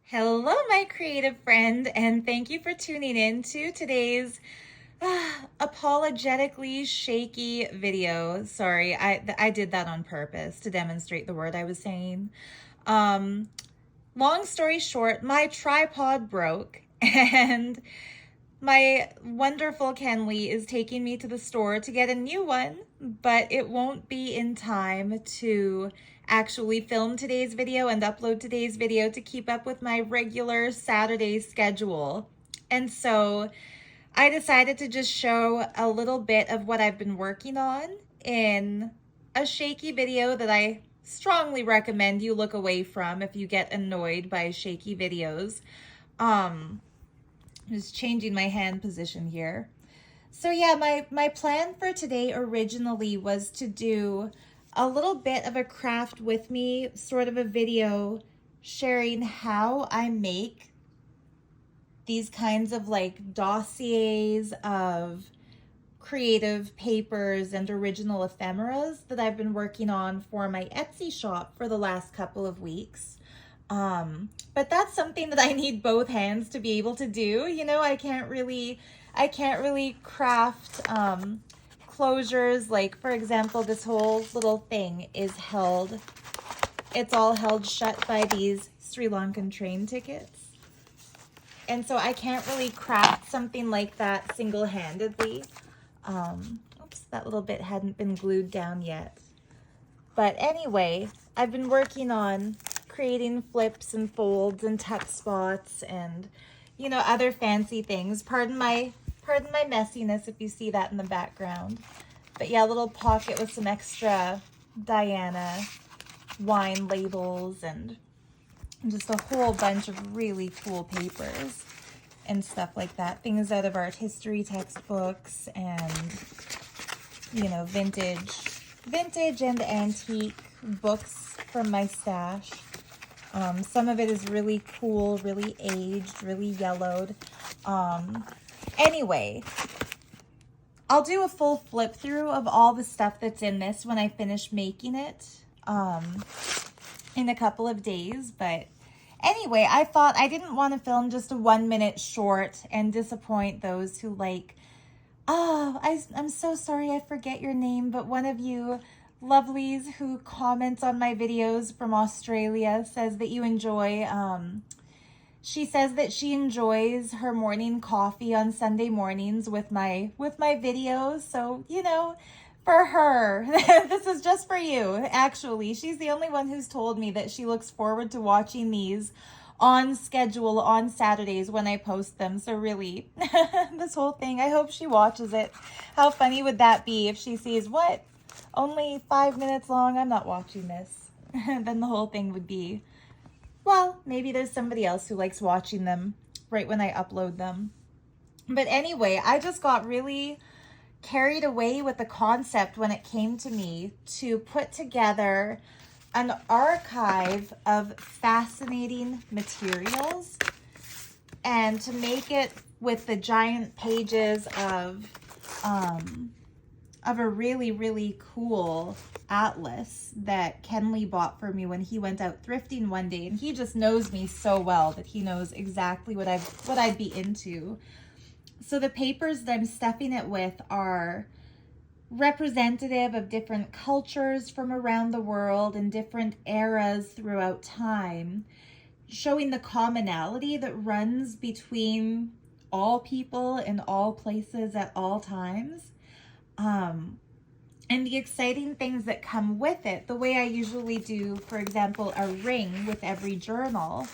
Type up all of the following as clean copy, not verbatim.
Hello, my creative friend, and thank you for tuning in to today's apologetically shaky video. Sorry, I did that on purpose to demonstrate the word I was saying. Um, Long story short, my tripod broke, and my wonderful Kenley is taking me to the store to get a new one, but it won't be in time to actually film today's video and upload today's video to keep up with my regular Saturday schedule. And so I decided to just show a little bit of what I've been working on in a shaky video that I strongly recommend you look away from if you get annoyed by shaky videos. Just changing my hand position here. So yeah, my plan for today originally was to do a little bit of a craft with me, sort of a video sharing how I make these kinds of like dossiers of creative papers and original ephemeras that I've been working on for my Etsy shop for the last couple of weeks. But that's something that I need both hands to be able to do. You know, I can't really craft closures. Like, for example, this whole little thing is held, it's all held shut by these Sri Lankan train tickets. And so I can't really craft something like that single-handedly. Oops, that little bit hadn't been glued down yet. But anyway, I've been working on creating flips and folds and tuck spots and, you know, other fancy things. Pardon my messiness if you see that in the background. But yeah, a little pocket with some extra Diana wine labels and just a whole bunch of really cool papers and stuff like that. Things out of art history textbooks and, you know, vintage and antique books from my stash. Some of it is really cool, really aged, really yellowed. Anyway, I'll do a full flip through of all the stuff that's in this when I finish making it in a couple of days. But anyway, I thought I didn't want to film just a 1-minute short and disappoint those who like, I'm so sorry I forget your name, but one of you lovelies who comments on my videos from Australia says that you enjoy, she says that she enjoys her morning coffee on Sunday mornings with my videos. So, you know, for her, this is just for you, actually. She's the only one who's told me that she looks forward to watching these on schedule on Saturdays when I post them. So really, this whole thing, I hope she watches it. How funny would that be if she sees, what? Only 5 minutes long? I'm not watching this. Then the whole thing would be, well, maybe there's somebody else who likes watching them right when I upload them. But anyway, I just got really carried away with the concept when it came to me to put together an archive of fascinating materials and to make it with the giant pages of a really, really cool atlas that Kenley bought for me when he went out thrifting one day. And he just knows me so well that he knows exactly what I'd be into. So the papers that I'm stuffing it with are representative of different cultures from around the world and different eras throughout time, showing the commonality that runs between all people in all places at all times. And the exciting things that come with it, the way I usually do, for example, a ring with every journal,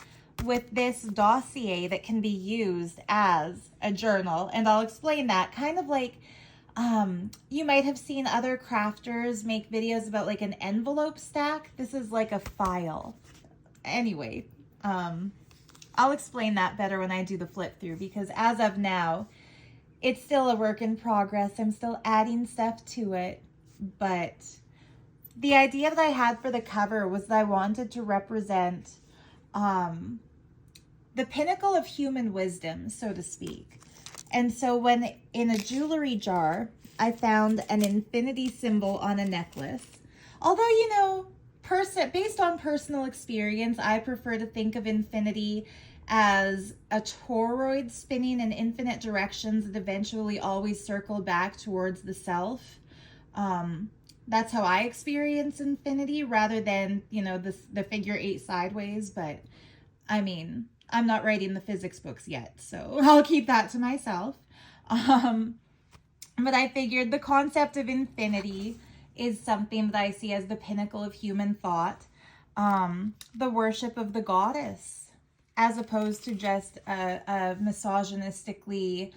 with this dossier that can be used as a journal. And I'll explain that. Kind of like, you might have seen other crafters make videos about like an envelope stack. This is like a file. Anyway, I'll explain that better when I do the flip through, because as of now, it's still a work in progress. I'm still adding stuff to it, but the idea that I had for the cover was that I wanted to represent the pinnacle of human wisdom, so to speak. And so when in a jewelry jar, I found an infinity symbol on a necklace. Although, you know, based on personal experience, I prefer to think of infinity as a toroid spinning in infinite directions that eventually always circle back towards the self. That's how I experience infinity, rather than, you know, the figure 8 sideways. But I mean, I'm not writing the physics books yet, so I'll keep that to myself. But I figured the concept of infinity is something that I see as the pinnacle of human thought, the worship of the goddess, as opposed to just a misogynistically,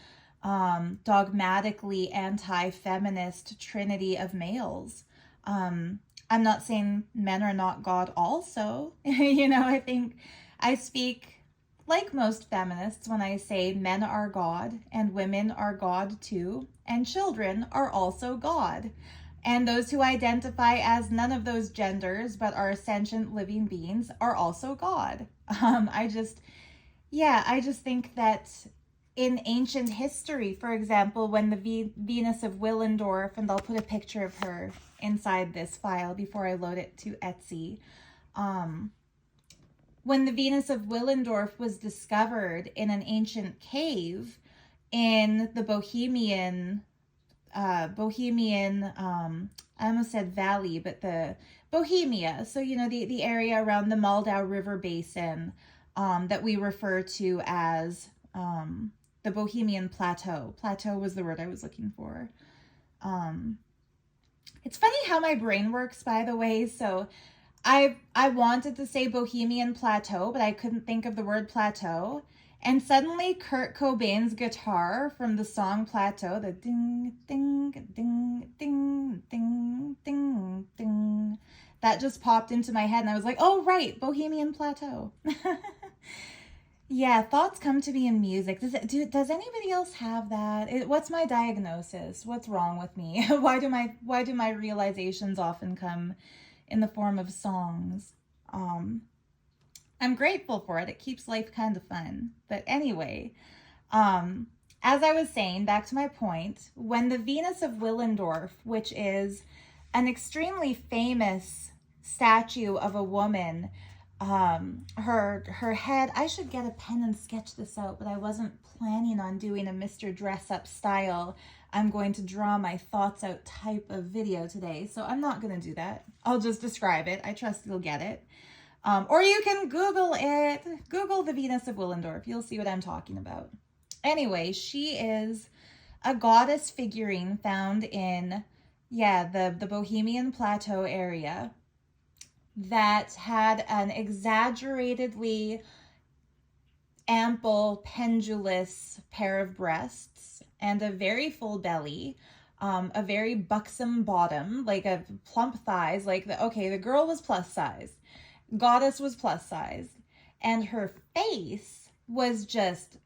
dogmatically anti-feminist trinity of males. I'm not saying men are not God also. You know, I think I speak like most feminists when I say men are God and women are God too, and children are also God. And those who identify as none of those genders but are sentient living beings are also God. I just think that in ancient history, for example, when the Venus of Willendorf, and I'll put a picture of her inside this file before I load it to Etsy, when the Venus of Willendorf was discovered in an ancient cave in the Bohemian, I almost said valley, but the Bohemia. So, you know, the area around the Moldau River Basin, that we refer to as the Bohemian Plateau. Plateau was the word I was looking for. It's funny how my brain works, by the way. So I wanted to say Bohemian Plateau, but I couldn't think of the word plateau. And suddenly Kurt Cobain's guitar from the song Plateau, the ding, ding, ding, ding, ding, ding, ding, that just popped into my head. And I was like, oh, right, Bohemian Plateau. Yeah, thoughts come to me in music. Does anybody else have that? What's my diagnosis? What's wrong with me? Why do my realizations often come in the form of songs? I'm grateful for it. It keeps life kind of fun. But anyway, as I was saying, back to my point, when the Venus of Willendorf, which is an extremely famous statue of a woman, her head, I should get a pen and sketch this out, but I wasn't planning on doing a Mr. Dress Up style, I'm going to draw my thoughts out type of video today. So I'm not going to do that. I'll just describe it. I trust you'll get it. Or you can Google it. Google the Venus of Willendorf. You'll see what I'm talking about. Anyway, she is a goddess figurine found in, the Bohemian Plateau area that had an exaggeratedly ample, pendulous pair of breasts and a very full belly, a very buxom bottom, like a plump thighs, like the girl was plus size. Goddess was plus size, and her face was just,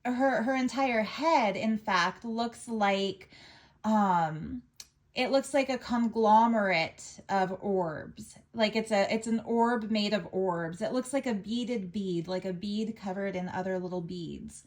her entire head, in fact, looks like, it looks like a conglomerate of orbs. Like it's an orb made of orbs. It looks like a beaded bead, like a bead covered in other little beads.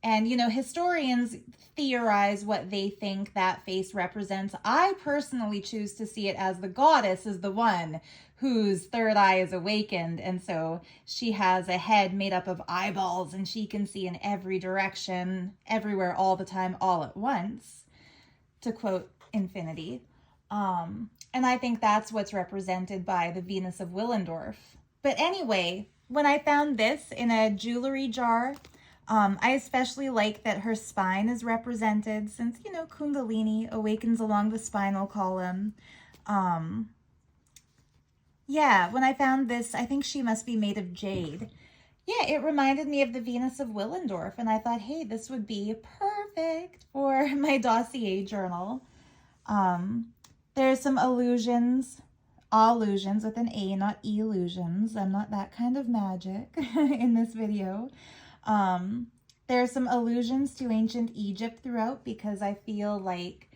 And, you know, historians theorize what they think that face represents. I personally choose to see it as the goddess is the one whose third eye is awakened. And so she has a head made up of eyeballs and she can see in every direction, everywhere, all the time, all at once, to quote Infinity. And I think that's what's represented by the Venus of Willendorf. But anyway, when I found this in a jewelry jar, I especially like that her spine is represented, since, you know, Kundalini awakens along the spinal column. When I found this, I think she must be made of jade. Yeah, it reminded me of the Venus of Willendorf, and I thought, hey, this would be perfect for my dossier journal. There's some allusions with an A, not illusions. I'm not that kind of magic in this video. There are some allusions to ancient Egypt throughout, because I feel like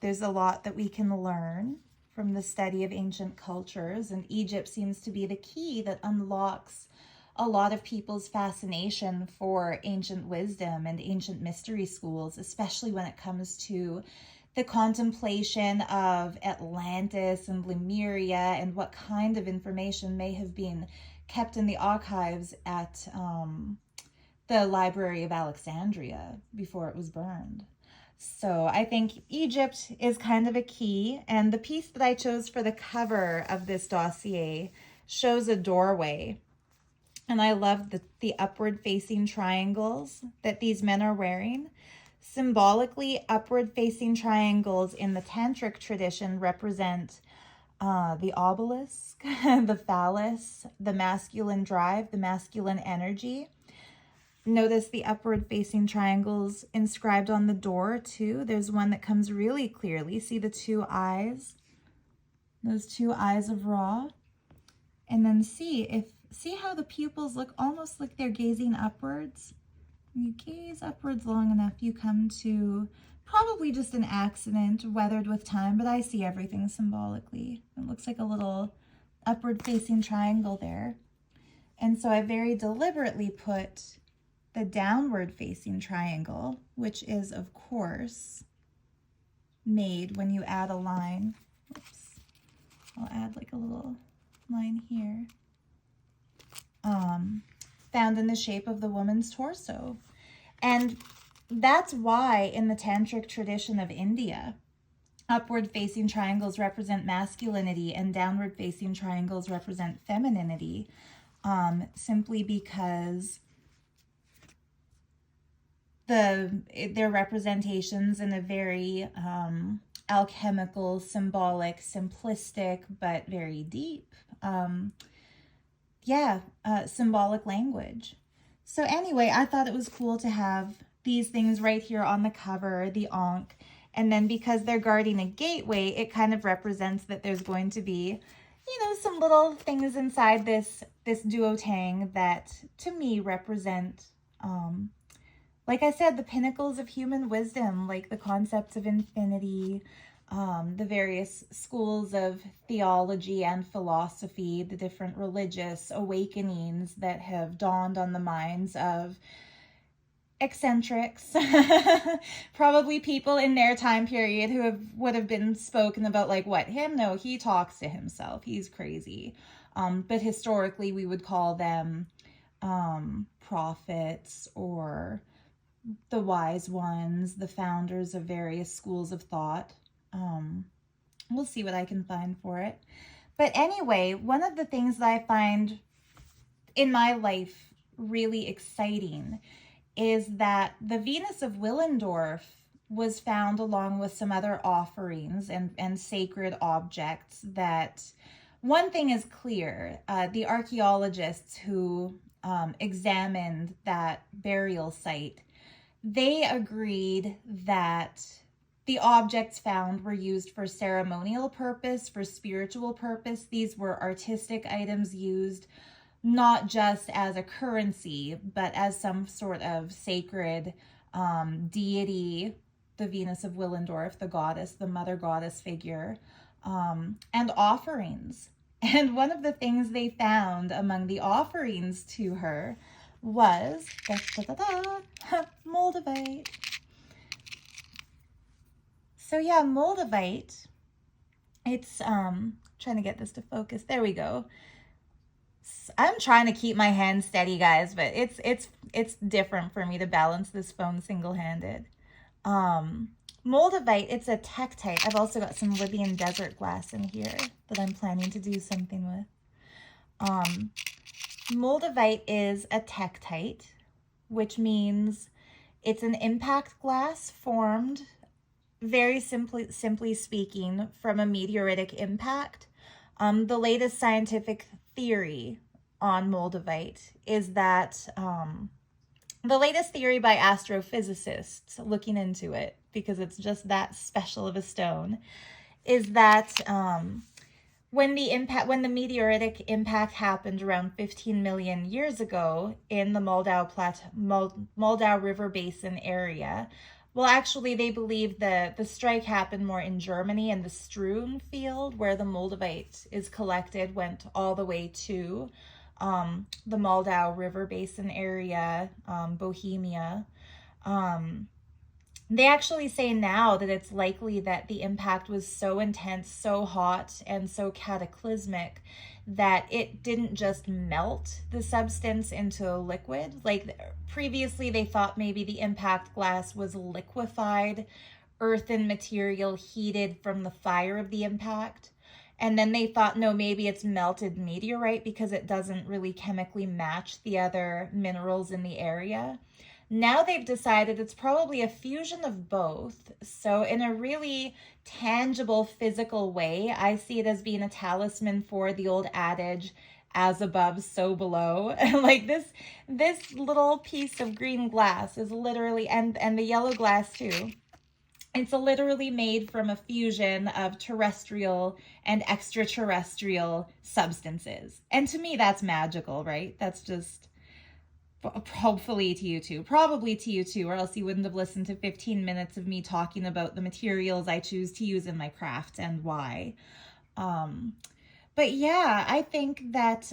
there's a lot that we can learn from the study of ancient cultures, and Egypt seems to be the key that unlocks a lot of people's fascination for ancient wisdom and ancient mystery schools, especially when it comes to the contemplation of Atlantis and Lemuria and what kind of information may have been kept in the archives at the Library of Alexandria before it was burned. So I think Egypt is kind of a key, and the piece that I chose for the cover of this dossier shows a doorway. And I love the upward facing triangles that these men are wearing. Symbolically, upward facing triangles in the tantric tradition represent the obelisk, the phallus, the masculine drive, the masculine energy. Notice the upward facing triangles inscribed on the door too. There's one that comes really clearly. See the two eyes? Those two eyes of Ra. And then see how the pupils look almost like they're gazing upwards. When you gaze upwards long enough, you come to probably just an accident, weathered with time, but I see everything symbolically. It looks like a little upward facing triangle there. And so I very deliberately put the downward facing triangle, which is of course made when you add a line. Oops. I'll add like a little line here. Found in the shape of the woman's torso. And that's why in the tantric tradition of India, upward facing triangles represent masculinity and downward facing triangles represent femininity, simply because they're representations in a very alchemical, symbolic, simplistic, but very deep, symbolic language. So anyway, I thought it was cool to have these things right here on the cover, the Ankh, and then because they're guarding a gateway, it kind of represents that there's going to be, some little things inside this duotang that to me represent, like I said, the pinnacles of human wisdom, like the concepts of infinity, the various schools of theology and philosophy, the different religious awakenings that have dawned on the minds of eccentrics, probably people in their time period who would have been spoken about like, what, him? No, he talks to himself. He's crazy. But historically, we would call them prophets or the wise ones, the founders of various schools of thought. We'll see what I can find for it. But anyway, one of the things that I find in my life really exciting is that the Venus of Willendorf was found along with some other offerings and sacred objects that one thing is clear. The archaeologists who examined that burial site, they agreed that the objects found were used for ceremonial purpose, for spiritual purpose. These were artistic items used not just as a currency, but as some sort of sacred deity, the Venus of Willendorf, the goddess, the mother goddess figure, and offerings. And one of the things they found among the offerings to her was moldavite. So yeah, moldavite, it's, trying to get this to focus. There we go. I'm trying to keep my hand steady, guys, but it's different for me to balance this phone single-handed. Moldavite, it's a tektite. I've also got some Libyan desert glass in here that I'm planning to do something with. Moldavite is a tektite, which means it's an impact glass formed, very simply speaking, from a meteoritic impact. The latest scientific theory on moldavite is that the latest theory by astrophysicists looking into it, because it's just that special of a stone, is that when the meteoritic impact happened around 15 million years ago in the Moldau River Basin area, well, actually, they believe that the strike happened more in Germany, and the strewn field where the moldavite is collected went all the way to the Moldau River Basin area, Bohemia. They actually say now that it's likely that the impact was so intense, so hot, and so cataclysmic that it didn't just melt the substance into a liquid. Like previously, they thought maybe the impact glass was liquefied earthen material heated from the fire of the impact. And then they thought, no, maybe it's melted meteorite because it doesn't really chemically match the other minerals in the area. Now they've decided it's probably a fusion of both. So in a really tangible, physical way, I see it as being a talisman for the old adage, as above, so below. Like this little piece of green glass is literally, and the yellow glass too, it's literally made from a fusion of terrestrial and extraterrestrial substances. And to me, that's magical, right? That's just, hopefully to you too, probably to you too, or else you wouldn't have listened to 15 minutes of me talking about the materials I choose to use in my craft and why. But yeah, I think that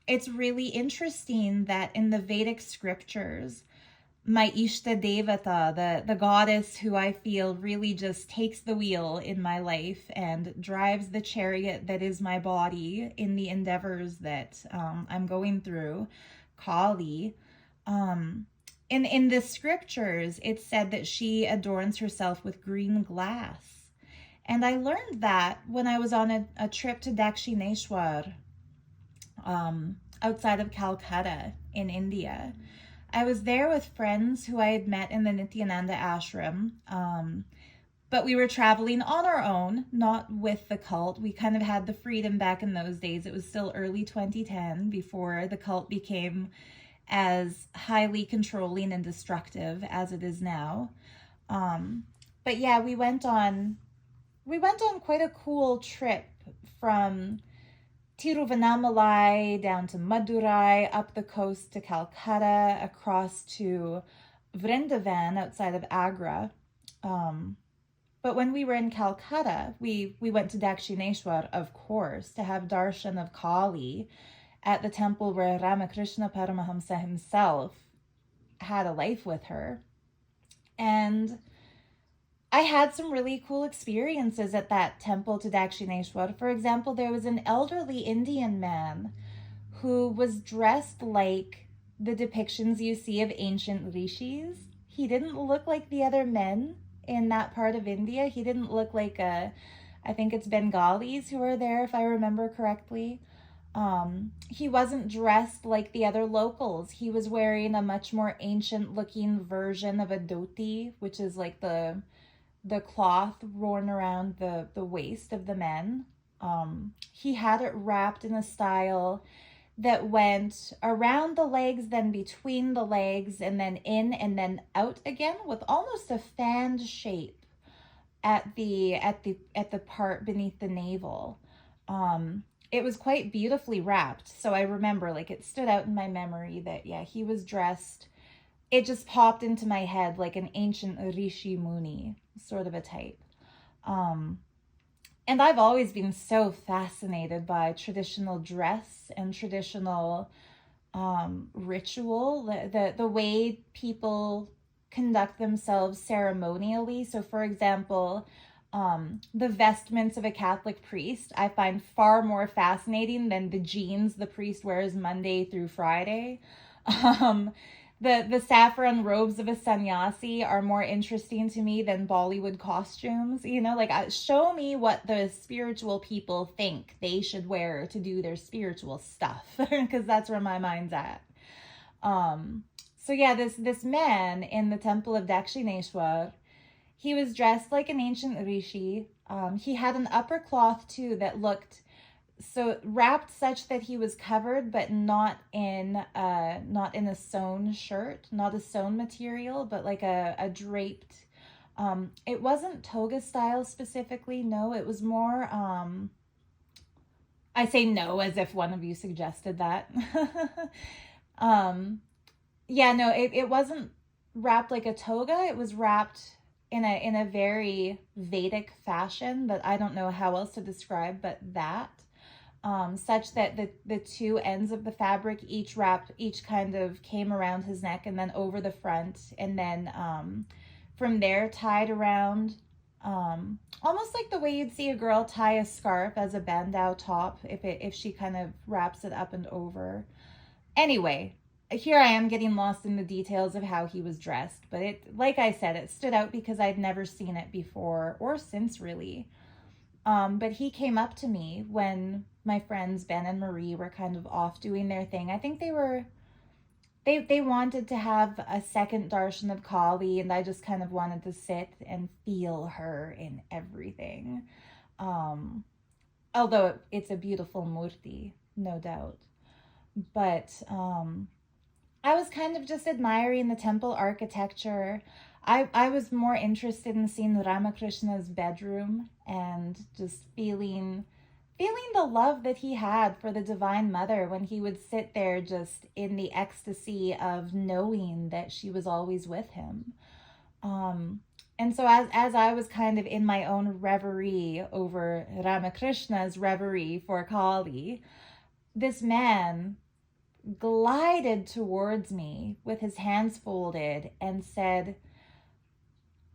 it's really interesting that in the Vedic scriptures, my Ishta Devata, the goddess who I feel really just takes the wheel in my life and drives the chariot that is my body in the endeavors that I'm going through, Kali. In the scriptures, it's said that she adorns herself with green glass. And I learned that when I was on a trip to Dakshineshwar, outside of Calcutta in India. I was there with friends who I had met in the Nityananda ashram, but we were traveling on our own, not with the cult. We kind of had the freedom back in those days. It was still early 2010 before the cult became as highly controlling and destructive as it is now. But yeah, we went on quite a cool trip from Tiruvannamalai down to Madurai, up the coast to Calcutta, across to Vrindavan outside of Agra. But when we were in Calcutta, we went to Dakshineshwar, of course, to have darshan of Kali at the temple where Ramakrishna Paramahamsa himself had a life with her. And I had some really cool experiences at that temple to Dakshineshwar. For example, there was an elderly Indian man who was dressed like the depictions you see of ancient rishis. He didn't look like the other men in that part of India. He didn't look like I think it's Bengalis who are there, if I remember correctly. He wasn't dressed like the other locals. He was wearing a much more ancient looking version of a dhoti, which is like the cloth worn around the waist of the men. He had it wrapped in a style that went around the legs, then between the legs, and then in and then out again with almost a fanned shape at the part beneath the navel. It was quite beautifully wrapped. So I remember, like, it stood out in my memory that, yeah, he was dressed. It just popped into my head like an ancient Rishi Muni sort of a type. And I've always been so fascinated by traditional dress and traditional ritual, the way people conduct themselves ceremonially. So for example, the vestments of a Catholic priest I find far more fascinating than the jeans the priest wears Monday through Friday. The saffron robes of a sannyasi are more interesting to me than Bollywood costumes. You know, like, show me what the spiritual people think they should wear to do their spiritual stuff, because that's where my mind's at. So yeah, this man in the temple of Dakshineshwar, he was dressed like an ancient rishi. He had an upper cloth too that looked so wrapped such that he was covered, but not in a sewn shirt, not a sewn material, but like a draped. It wasn't toga style specifically. No, it was more. I say no as if one of you suggested that. Yeah, no, it wasn't wrapped like a toga. It was wrapped in a very Vedic fashion that I don't know how else to describe, but that. Such that the two ends of the fabric each kind of came around his neck and then over the front, and then from there tied around, almost like the way you'd see a girl tie a scarf as a bandeau top if she kind of wraps it up and over. Anyway, here I am getting lost in the details of how he was dressed, but it, like I said, it stood out because I'd never seen it before or since, really. But he came up to me when my friends Ben and Marie were kind of off doing their thing. I think they wanted to have a second darshan of Kali, and I just kind of wanted to sit and feel her in everything. Although it's a beautiful murti, no doubt. But I was kind of just admiring the temple architecture. I was more interested in seeing Ramakrishna's bedroom and just feeling the love that he had for the Divine Mother when he would sit there just in the ecstasy of knowing that she was always with him. And so as I was kind of in my own reverie over Ramakrishna's reverie for Kali, this man glided towards me with his hands folded and said,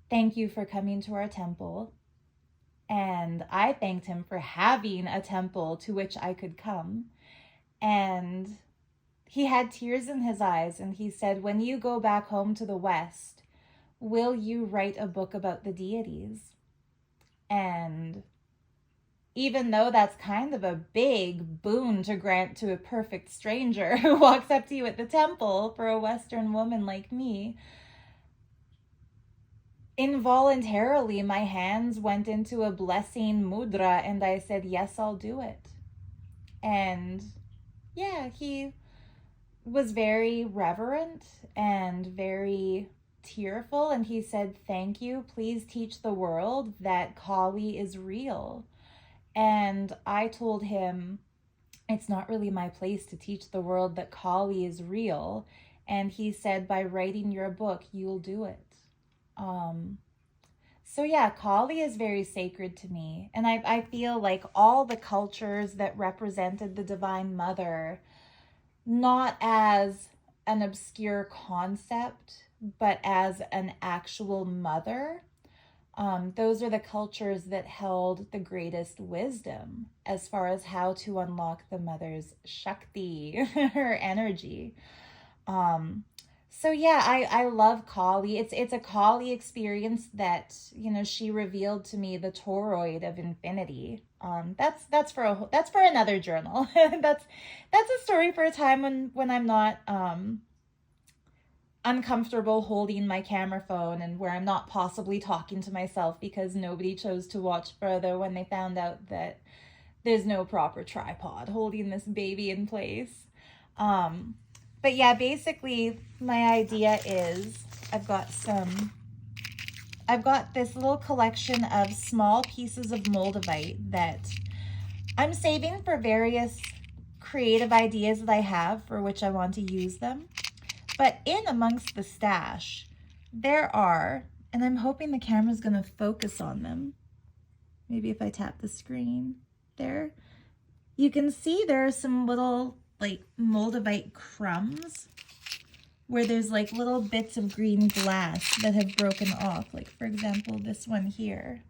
"Thank you for coming to our temple." And I thanked him for having a temple to which I could come. And he had tears in his eyes, and he said, "When you go back home to the West, will you write a book about the deities?" And even though that's kind of a big boon to grant to a perfect stranger who walks up to you at the temple for a Western woman like me, involuntarily my hands went into a blessing mudra and I said, "Yes, I'll do it." And yeah, he was very reverent and very tearful, and he said, "Thank you. Please teach the world that Kali is real." And I told him, it's not really my place to teach the world that Kali is real. And he said, "By writing your book, you'll do it." So yeah, Kali is very sacred to me. And I feel like all the cultures that represented the Divine Mother, not as an obscure concept, but as an actual mother, those are the cultures that held the greatest wisdom as far as how to unlock the mother's Shakti, her energy. So yeah, I love Kali. It's a Kali experience that, you know, she revealed to me the toroid of infinity. That's for another journal. that's a story for a time when I'm not uncomfortable holding my camera phone and where I'm not possibly talking to myself because nobody chose to watch further when they found out that there's no proper tripod holding this baby in place. But yeah, basically my idea is I've got this little collection of small pieces of moldavite that I'm saving for various creative ideas that I have for which I want to use them. But in amongst the stash, there are, and I'm hoping the camera's going to focus on them. Maybe if I tap the screen there, you can see there are some little like moldavite crumbs where there's like little bits of green glass that have broken off. Like for example, this one here.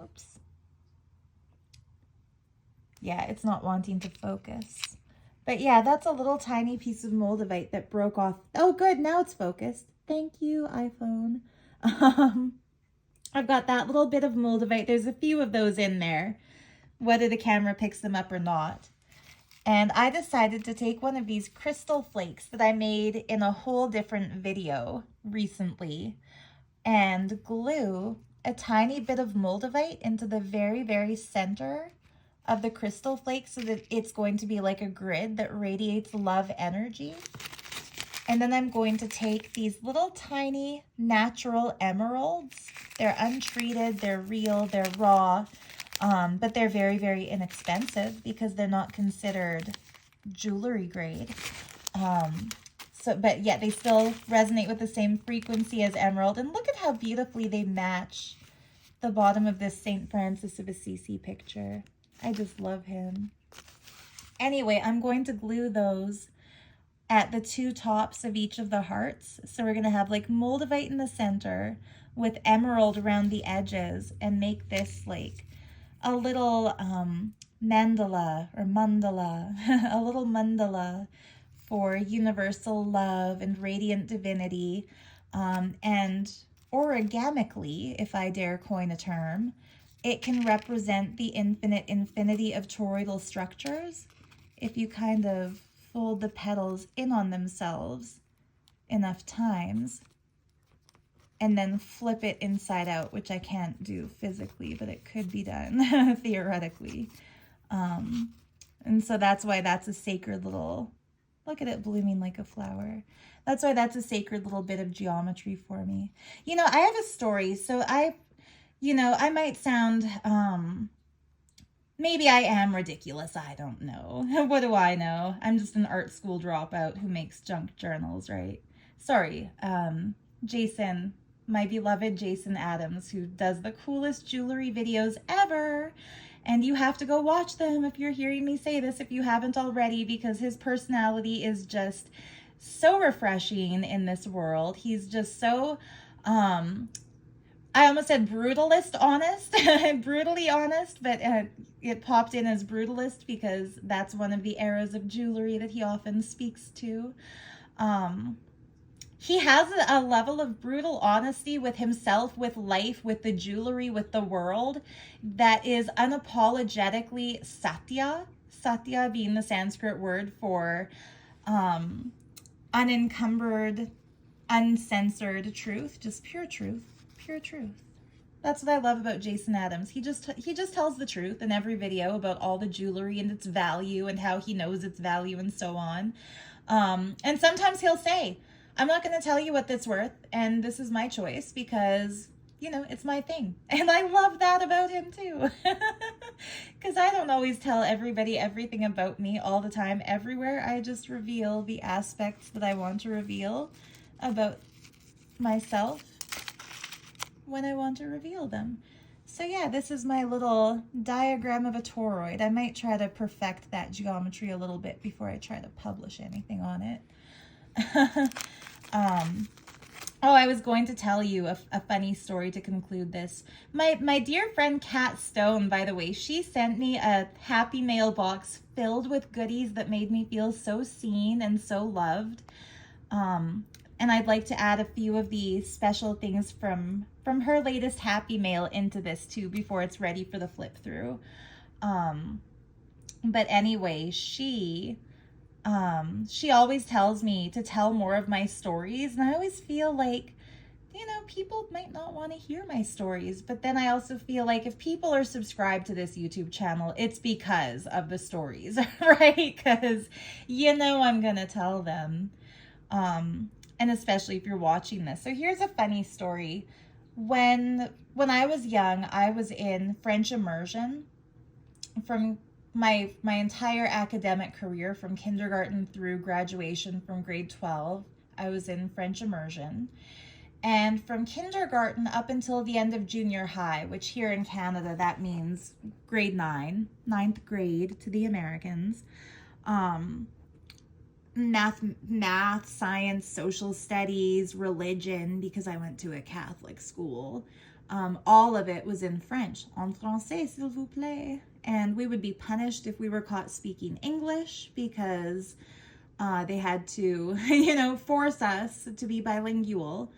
Oops. Yeah, it's not wanting to focus. But yeah, that's a little tiny piece of moldavite that broke off. Oh, good. Now it's focused. Thank you, iPhone. I've got that little bit of moldavite. There's a few of those in there, whether the camera picks them up or not. And I decided to take one of these crystal flakes that I made in a whole different video recently and glue a tiny bit of moldavite into the very, very center of the crystal flake so that it's going to be like a grid that radiates love energy. And then I'm going to take these little tiny natural emeralds. They're untreated, they're real, they're raw, but they're very, very inexpensive because they're not considered jewelry grade. But yet they still resonate with the same frequency as emerald. And look at how beautifully they match the bottom of this St. Francis of Assisi picture. I just love him. Anyway, I'm going to glue those at the two tops of each of the hearts. So we're going to have like moldavite in the center, with emerald around the edges and make this like a little mandala or mandala, a little mandala for universal love and radiant divinity. And origamically, if I dare coin a term, it can represent the infinite infinity of toroidal structures if you kind of fold the petals in on themselves enough times and then flip it inside out, which I can't do physically, but it could be done theoretically. And so that's why that's a sacred little, look at it blooming like a flower. That's why that's a sacred little bit of geometry for me. You know, I have a story. So I might sound, maybe I am ridiculous. I don't know. What do I know? I'm just an art school dropout who makes junk journals, right? Sorry, Jason, my beloved Jason Adams, who does the coolest jewelry videos ever. And you have to go watch them if you're hearing me say this, if you haven't already, because his personality is just so refreshing in this world. He's just so, I almost said brutalist honest, brutally honest, but it popped in as brutalist because that's one of the eras of jewelry that he often speaks to. He has a level of brutal honesty with himself, with life, with the jewelry, with the world that is unapologetically satya. Satya being the Sanskrit word for unencumbered, uncensored truth, just pure truth, pure truth. That's what I love about Jason Adams. He just tells the truth in every video about all the jewelry and its value and how he knows its value and so on. And sometimes he'll say, I'm not going to tell you what that's worth, and this is my choice because, you know, it's my thing. And I love that about him too. Because I don't always tell everybody everything about me all the time, everywhere. I just reveal the aspects that I want to reveal about myself when I want to reveal them. So yeah, this is my little diagram of a toroid. I might try to perfect that geometry a little bit before I try to publish anything on it. Oh, I was going to tell you a funny story to conclude this. My dear friend Kat Stone, by the way, she sent me a happy mail box filled with goodies that made me feel so seen and so loved. And I'd like to add a few of the special things from her latest happy mail into this too before it's ready for the flip through. But anyway, she always tells me to tell more of my stories, and I always feel like, you know, people might not want to hear my stories, but then I also feel like if people are subscribed to this YouTube channel, it's because of the stories, right? Because, you know, I'm gonna tell them, and especially if you're watching this. So here's a funny story. When I was young, I was in French immersion from my entire academic career, from kindergarten through graduation from grade 12. I was in French immersion. And from kindergarten up until the end of junior high, which here in Canada, that means grade 9, 9th grade to the Americans, math, science, social studies, religion, because I went to a Catholic school. All of it was in French. En français, s'il vous plaît. And we would be punished if we were caught speaking English because they had to, you know, force us to be bilingual.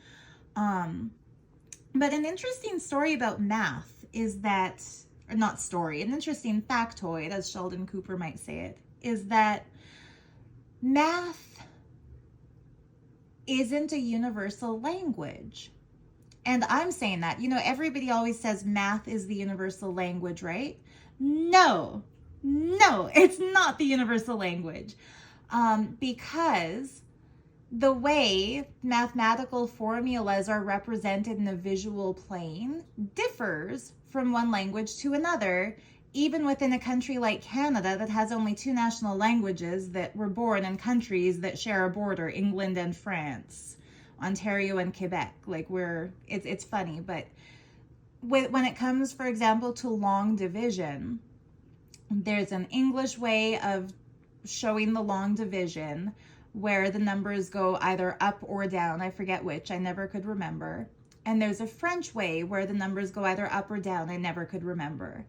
But an interesting story about math is that, or not story, an interesting factoid, as Sheldon Cooper might say it, is that math isn't a universal language. And I'm saying that, you know, everybody always says math is the universal language, right? No, it's not the universal language. Because the way mathematical formulas are represented in a visual plane differs from one language to another, even within a country like Canada that has only 2 national languages that were born in countries that share a border, England and France, Ontario and Quebec. Like it's funny, but when it comes, for example, to long division, there's an English way of showing the long division where the numbers go either up or down. I forget which. I never could remember. And there's a French way where the numbers go either up or down. I never could remember.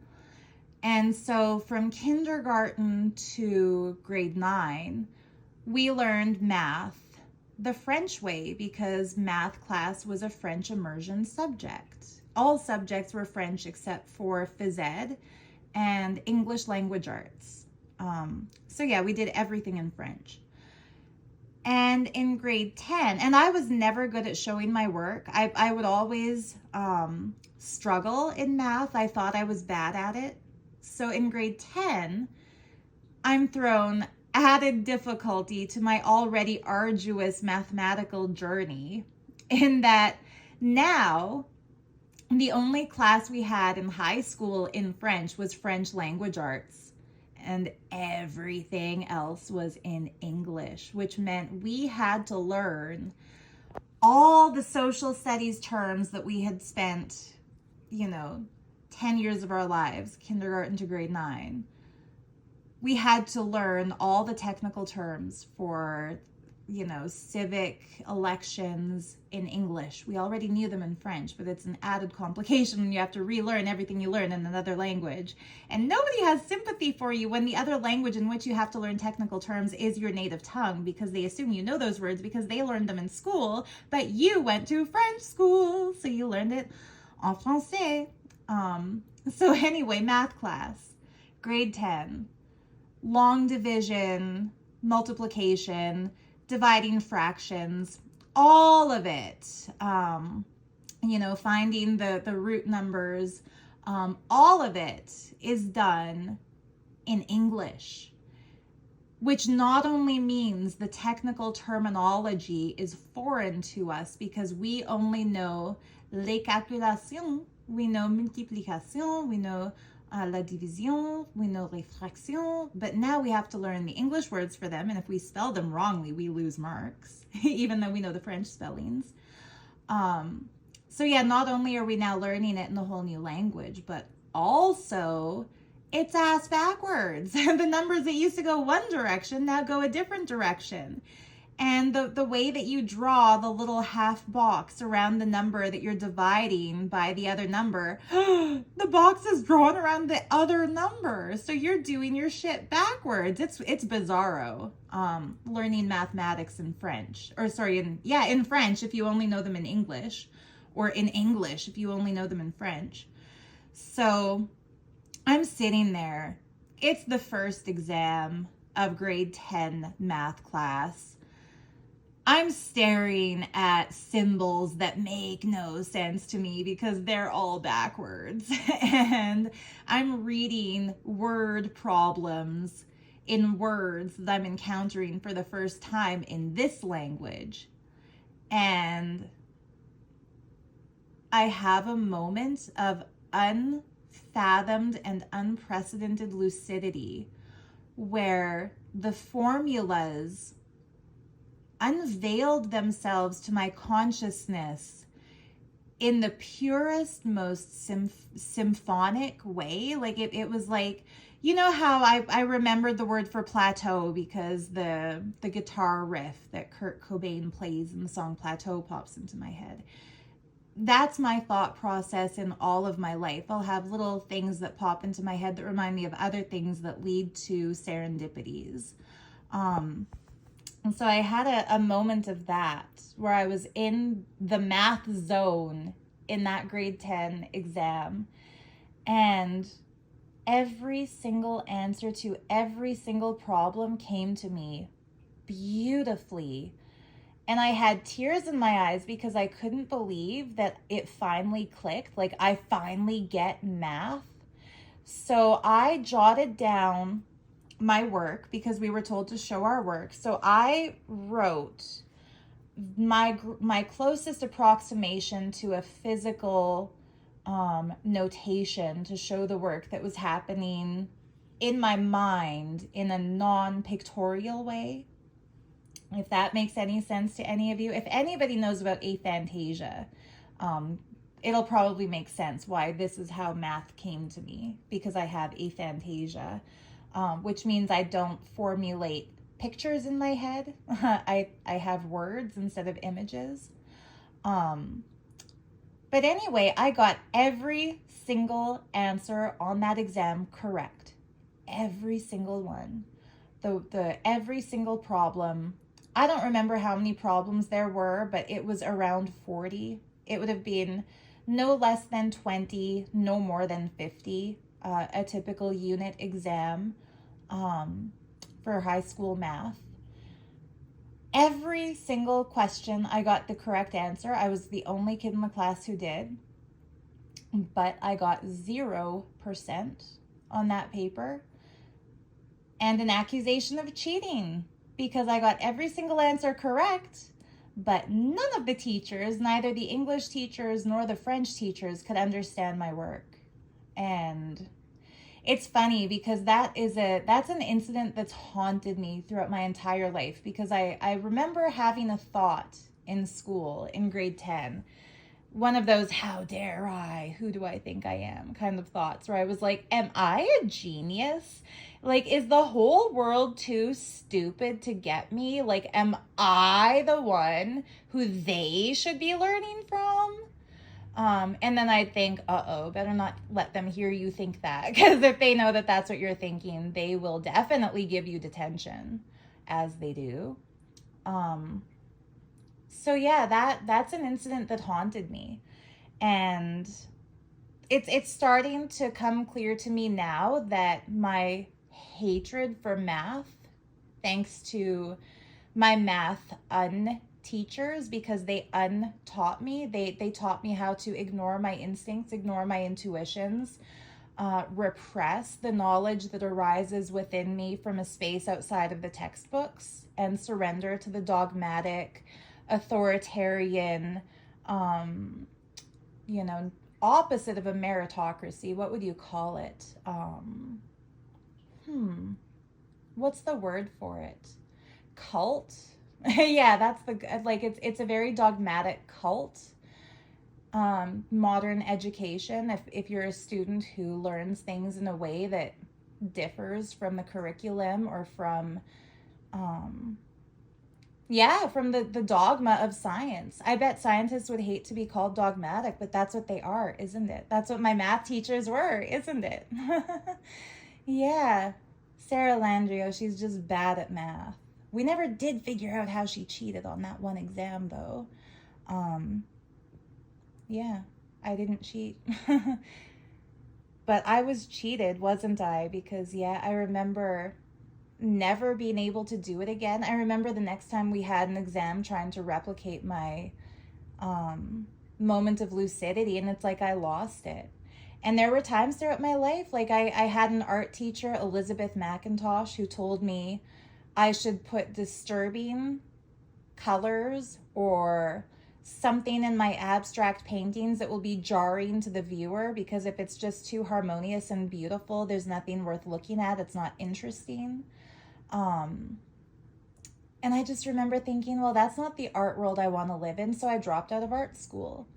And so from kindergarten to grade 9, we learned math the French way because math class was a French immersion subject. All subjects were French except for phys ed and English language arts. So yeah, we did everything in French. And in grade 10, and I was never good at showing my work. I would always struggle in math. I thought I was bad at it. So in grade 10, I'm thrown added difficulty to my already arduous mathematical journey in that now the only class we had in high school in French was French language arts, and everything else was in English, which meant we had to learn all the social studies terms that we had spent, 10 years of our lives, kindergarten to grade 9. We had to learn all the technical terms for, civic elections in English. We already knew them in French, but it's an added complication when you have to relearn everything you learn in another language. And nobody has sympathy for you when the other language in which you have to learn technical terms is your native tongue, because they assume you know those words because they learned them in school, but you went to French school, so you learned it en français. So anyway, math class, grade 10. Long division, multiplication, dividing fractions, all of it, finding the root numbers, all of it is done in English, which not only means the technical terminology is foreign to us because we only know les calculations, we know multiplication, we know la division, we know les fractions, but now we have to learn the English words for them, and if we spell them wrongly, we lose marks, even though we know the French spellings. So yeah, not only are we now learning it in a whole new language, but also it's ass backwards. The numbers that used to go one direction now go a different direction. And the way that you draw the little half box around the number that you're dividing by the other number, the box is drawn around the other number. So you're doing your shit backwards. It's bizarro. Learning mathematics in French, in French if you only know them in English, or in English if you only know them in French. So I'm sitting there. It's the first exam of grade 10 math class. I'm staring at symbols that make no sense to me because they're all backwards. And I'm reading word problems in words that I'm encountering for the first time in this language. And I have a moment of unfathomed and unprecedented lucidity where the formulas unveiled themselves to my consciousness in the purest, most symphonic way. Like it was like, how I remembered the word for plateau because the guitar riff that Kurt Cobain plays in the song Plateau pops into my head. That's my thought process in all of my life. I'll have little things that pop into my head that remind me of other things that lead to serendipities. And so I had a moment of that where I was in the math zone in that grade 10 exam, and every single answer to every single problem came to me beautifully. And I had tears in my eyes because I couldn't believe that it finally clicked. Like, I finally get math. So I jotted down my work because we were told to show our work. So I wrote my closest approximation to a physical notation to show the work that was happening in my mind in a non-pictorial way. If that makes any sense to any of you. If anybody knows about aphantasia, it'll probably make sense why this is how math came to me, because I have aphantasia. Which means I don't formulate pictures in my head. I have words instead of images. But anyway, I got every single answer on that exam correct. Every single one. Every single problem. I don't remember how many problems there were, but it was around 40. It would have been no less than 20, no more than 50, a typical unit exam for high school math. Every single question, I got the correct answer. I was the only kid in the class who did, but I got 0% on that paper, and an accusation of cheating because I got every single answer correct, but none of the teachers, neither the English teachers nor the French teachers, could understand my work. And it's funny because that's an incident that's haunted me throughout my entire life, because I remember having a thought in school in grade 10, one of those how dare I, who do I think I am kind of thoughts, where I was like, am I a genius? Like, is the whole world too stupid to get me? Like, am I the one who they should be learning from? And then I'd think, uh-oh, better not let them hear you think that, because if they know that that's what you're thinking, they will definitely give you detention, as they do. So yeah, that's an incident that haunted me. And it's starting to come clear to me now that my hatred for math, thanks to my math teachers, because they untaught me. They taught me how to ignore my instincts, ignore my intuitions, repress the knowledge that arises within me from a space outside of the textbooks, and surrender to the dogmatic, authoritarian, opposite of a meritocracy. What would you call it? What's the word for it? Cult? Yeah, that's it's a very dogmatic cult. Modern education, if you're a student who learns things in a way that differs from the curriculum, or from the dogma of science. I bet scientists would hate to be called dogmatic, but that's what they are, isn't it? That's what my math teachers were, isn't it? Yeah. Sarah Landrio, she's just bad at math. We never did figure out how she cheated on that one exam, though. Yeah, I didn't cheat. But I was cheated, wasn't I? Because, yeah, I remember never being able to do it again. I remember the next time we had an exam trying to replicate my moment of lucidity, and it's like I lost it. And there were times throughout my life, like I had an art teacher, Elizabeth McIntosh, who told me I should put disturbing colors or something in my abstract paintings that will be jarring to the viewer, because if it's just too harmonious and beautiful, there's nothing worth looking at. It's not interesting. And I just remember thinking, well, that's not the art world I want to live in, so I dropped out of art school.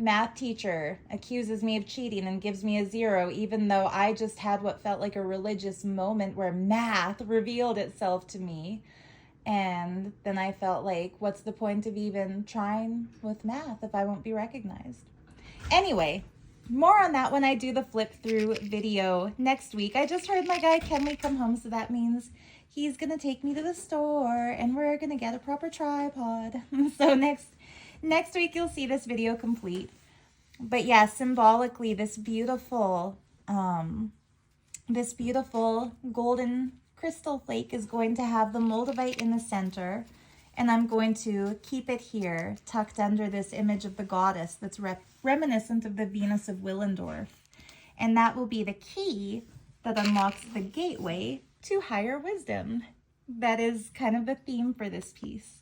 Math teacher accuses me of cheating and gives me a 0, even though I just had what felt like a religious moment where math revealed itself to me. And then I felt like, what's the point of even trying with math if I won't be recognized? Anyway, more on that when I do the flip through video next week. I just heard my guy Kenley come home, so that means he's gonna take me to the store and we're gonna get a proper tripod. So next week you'll see this video complete. But yeah, symbolically, this beautiful golden crystal flake is going to have the moldavite in the center, and I'm going to keep it here tucked under this image of the goddess that's reminiscent of the Venus of Willendorf, and that will be the key that unlocks the gateway to higher wisdom. That is kind of the theme for this piece.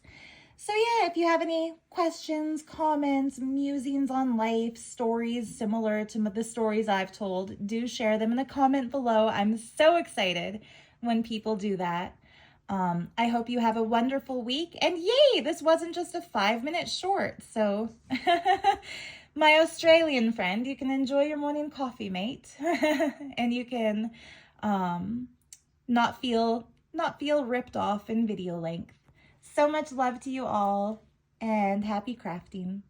So yeah, if you have any questions, comments, musings on life, stories similar to the stories I've told, do share them in the comment below. I'm so excited when people do that. I hope you have a wonderful week. And yay, this wasn't just a 5-minute short. So my Australian friend, you can enjoy your morning coffee, mate. And you can not feel ripped off in video length. So much love to you all, and happy crafting.